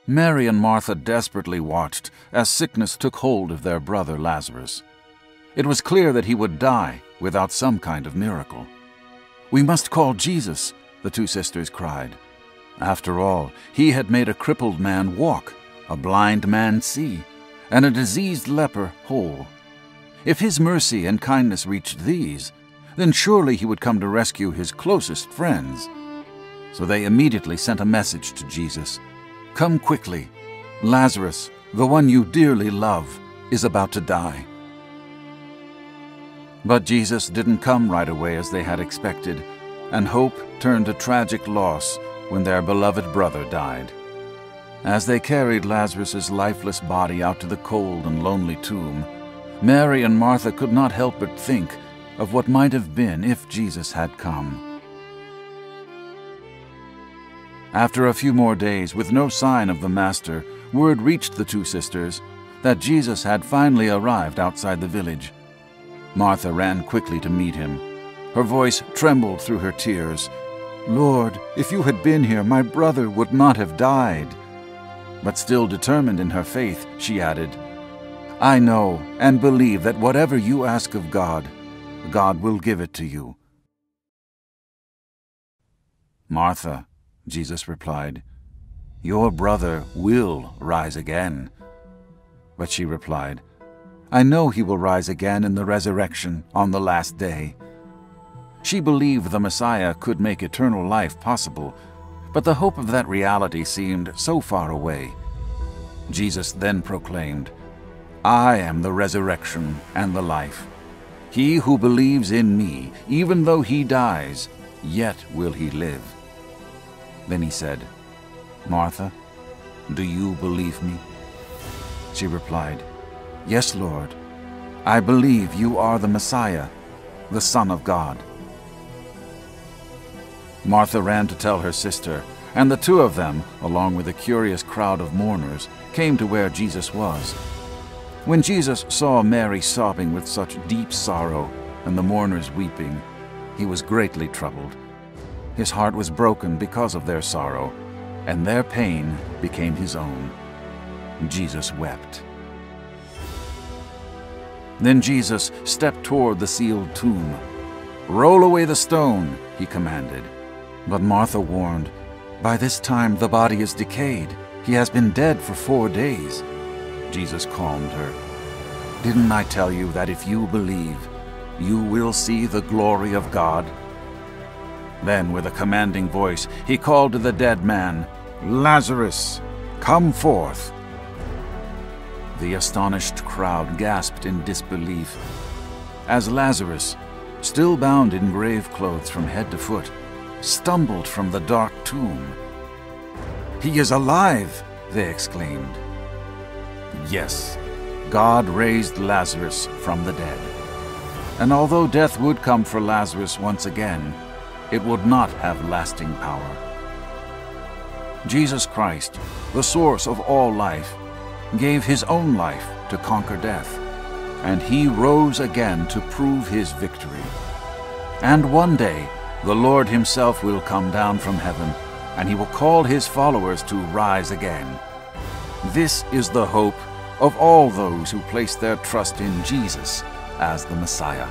Mary and Martha desperately watched as sickness took hold of their brother Lazarus. It was clear that he would die without some kind of miracle. "We must call Jesus," the two sisters cried. After all, he had made a crippled man walk, a blind man see, and a diseased leper whole. If his mercy and kindness reached these, then surely he would come to rescue his closest friends. So they immediately sent a message to Jesus. "Come quickly. Lazarus, the one you dearly love, is about to die." But Jesus didn't come right away as they had expected, and hope turned to tragic loss when their beloved brother died. As they carried Lazarus's lifeless body out to the cold and lonely tomb, Mary and Martha could not help but think of what might have been if Jesus had come. After a few more days, with no sign of the Master, word reached the two sisters that Jesus had finally arrived outside the village. Martha ran quickly to meet him. Her voice trembled through her tears. "Lord, if you had been here, my brother would not have died." But still determined in her faith, she added, "I know and believe that whatever you ask of God, God will give it to you." "Martha," Jesus replied, "your brother will rise again." But she replied, "I know he will rise again in the resurrection on the last day." She believed the Messiah could make eternal life possible, but the hope of that reality seemed so far away. Jesus then proclaimed, "I am the resurrection and the life. He who believes in me, even though he dies, yet will he live." Then he said, "Martha, do you believe me?" She replied, "Yes, Lord. I believe you are the Messiah, the Son of God." Martha ran to tell her sister, and the two of them, along with a curious crowd of mourners, came to where Jesus was. When Jesus saw Mary sobbing with such deep sorrow and the mourners weeping, he was greatly troubled. His heart was broken because of their sorrow, and their pain became his own. Jesus wept. Then Jesus stepped toward the sealed tomb. "Roll away the stone," he commanded. But Martha warned, "By this time the body is decayed. He has been dead for 4 days." Jesus calmed her. "Didn't I tell you that if you believe, you will see the glory of God?" Then, with a commanding voice, he called to the dead man, "Lazarus, come forth." The astonished crowd gasped in disbelief as Lazarus, still bound in grave clothes from head to foot, stumbled from the dark tomb. "He is alive!" they exclaimed. Yes, God raised Lazarus from the dead. And although death would come for Lazarus once again, it would not have lasting power. Jesus Christ, the source of all life, gave his own life to conquer death, and he rose again to prove his victory. And one day, the Lord himself will come down from heaven, and he will call his followers to rise again. This is the hope of all those who place their trust in Jesus as the Messiah.